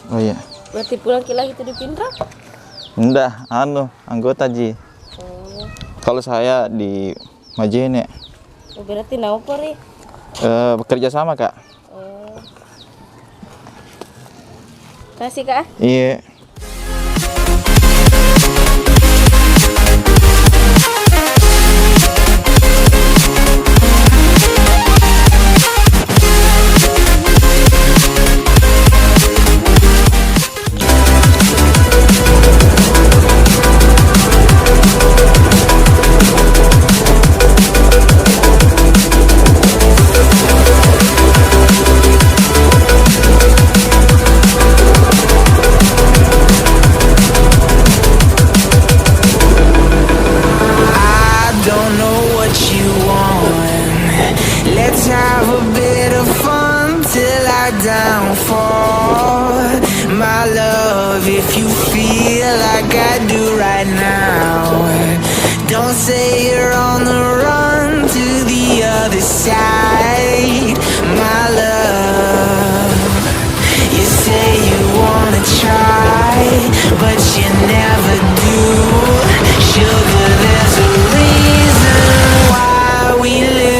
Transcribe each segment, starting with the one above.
Oh iya. Berarti pulang kila itu di Pindra? Enggak, anggota Ji. Oh. Kalau saya di Majene. Oh, berarti naupori. Bekerja sama, Kak. Oh. Kasih, Kak? Iya. Don't say you're on the run to the other side, my love. You say you wanna try, but you never do. Sugar, there's a reason why we lose.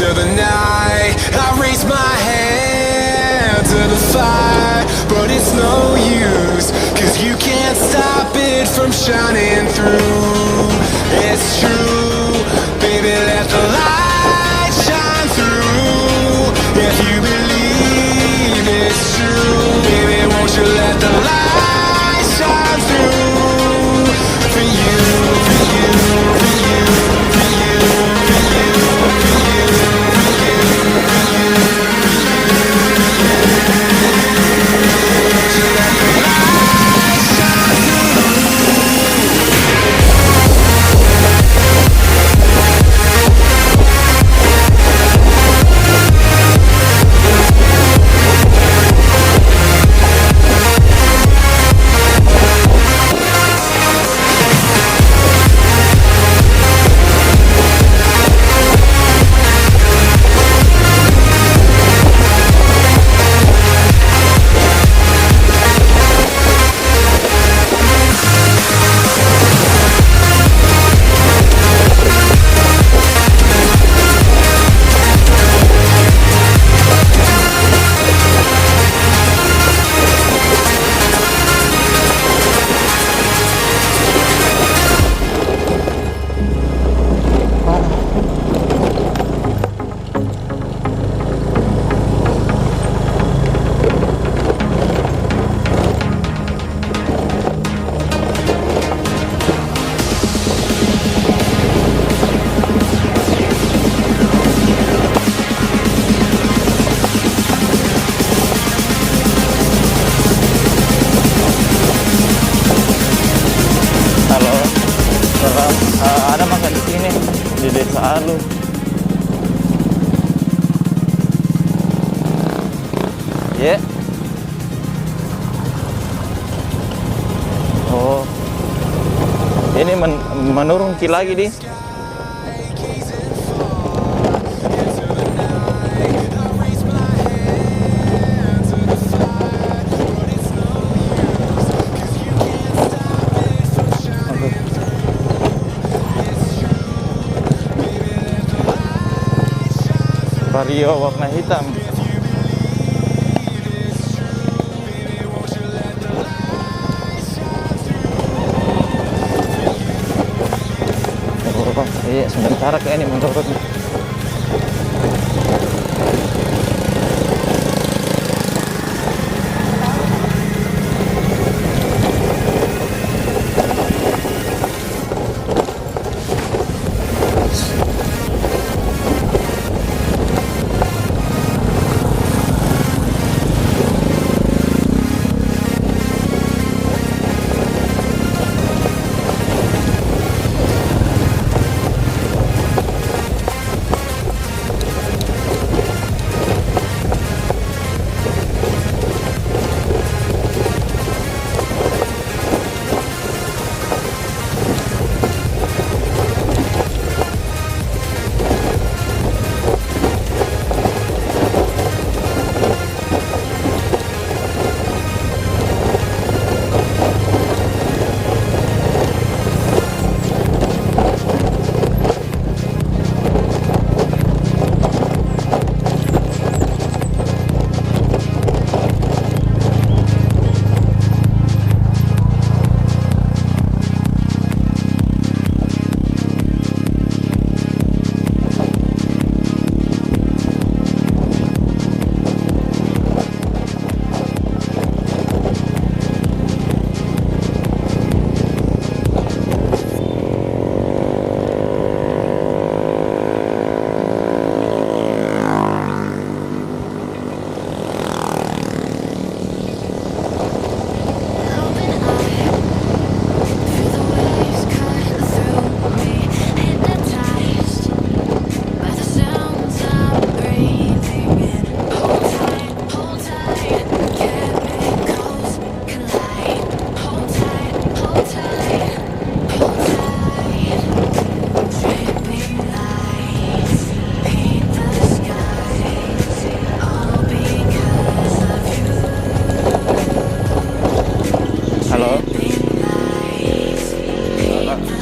into the night. I raise my hand to the fire, but it's no use, 'cause you can't stop it from shining through. It's true, baby, let the light shine through. If you believe it's true, baby, won't you let the light shine through? For you, for you, for you, for you, for you, for you, for you, for you, won't you let the light shine through? Halo, ada makan di sini di desa lu. Ya. Oh, ini menurun ki lagi di. Vario warna hitam. Oh, iya sebentar kayak ini menurut.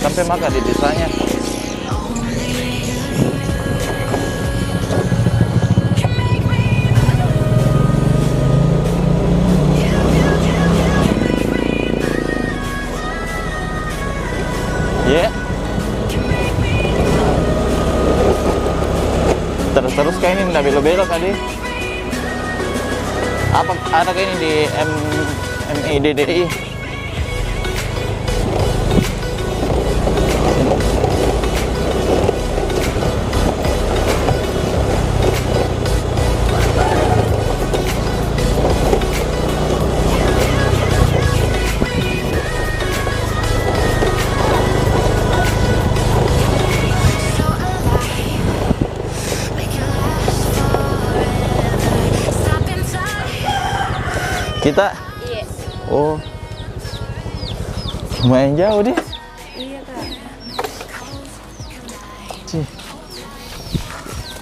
Sampai makan di desanya. terus kayak ini nggak belok-belok tadi. Apa ada kayak ini di MIDDI? Kita? Iya. Oh, lumayan jauh deh. Iya kak. Cih.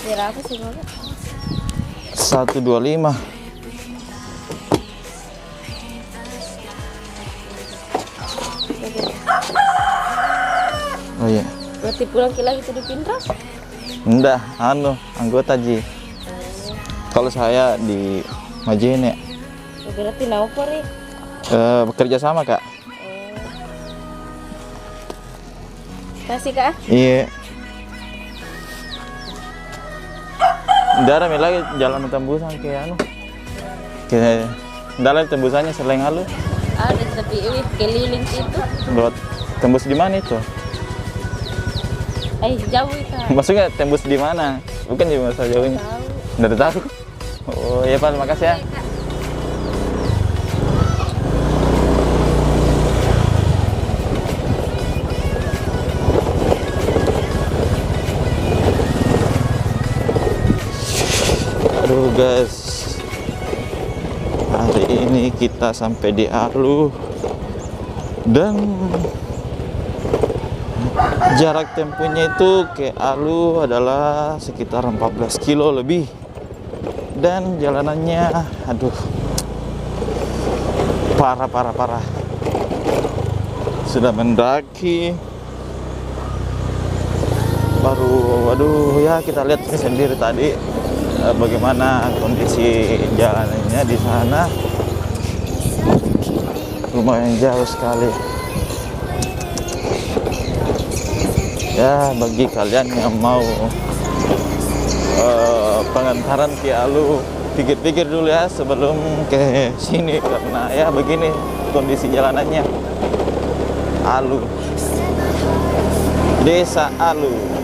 Berapa sih kak? 125. Oh iya. Berarti pulang ke lagi tuh di Pinterest? Enggak, anggota Ji. Kalau saya di Majene. Berarti naupo nih. Bekerja sama kak. Masih kak? Iya. Darah lagi jalan tembusan kayak kayak dalam tembusannya selain halu. Ada tapi ini keliling itu. Buat tembus di mana itu? Jauh kak. Maksudnya tembus di mana? Bukan di masa jauhnya. Tahu. Udah tahu. Oh iya Pak, makasih ya. Aduh guys, hari ini kita sampai di Alu dan jarak tempuhnya itu ke Alu adalah sekitar 14 kilo lebih dan jalanannya aduh parah. Sudah mendaki baru, aduh ya kita lihat sendiri tadi bagaimana kondisi jalanannya di sana. Lumayan jauh sekali. Ya bagi kalian yang mau pengantaran ke Alu, pikir-pikir dulu ya sebelum ke sini karena ya begini kondisi jalanannya. Alu, desa Alu.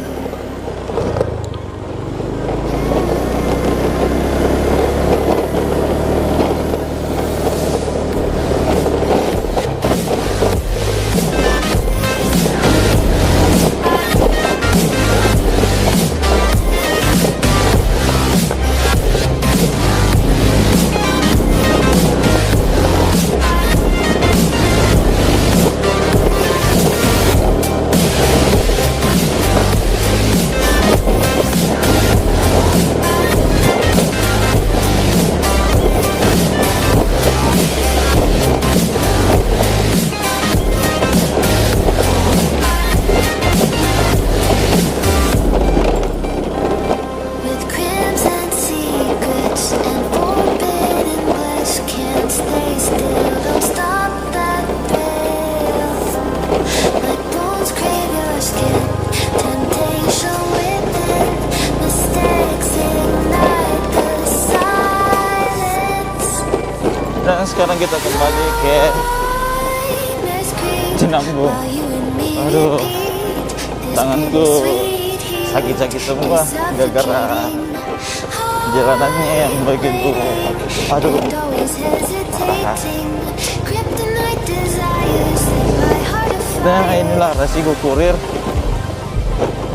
Dan sekarang kita kembali ke Cinambung. Aduh, tanganku sakit-sakit semua gara-gara jalanannya yang begitu, aduh, parah. Nah inilah resiko kurir.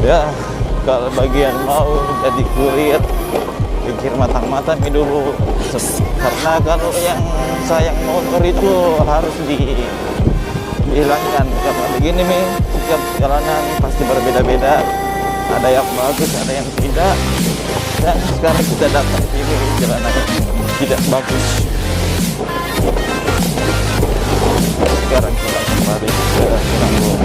Ya kalau bagian mau jadi kurir, pikir matang-matang dulu. Karena kalau yang sayang motor itu harus dihilangkan. Karena begini nih, setiap jalanan pasti berbeda-beda. Ada yang bagus, ada yang tidak. Dan sekarang kita dapat ini jalanan yang tidak bagus. Sekarang kita kembali ke Cinambung.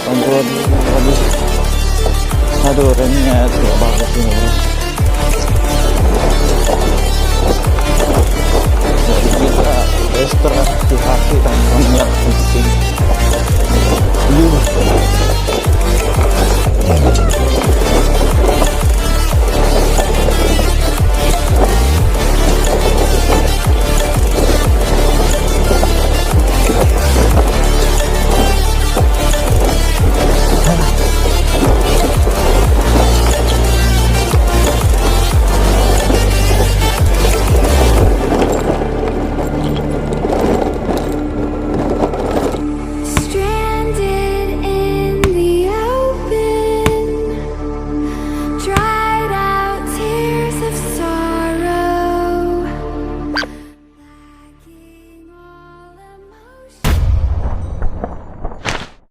Ampun, aduh remnya tidak bagus ini bro. Jadi kita ekstra hati-hati dan banyak penting.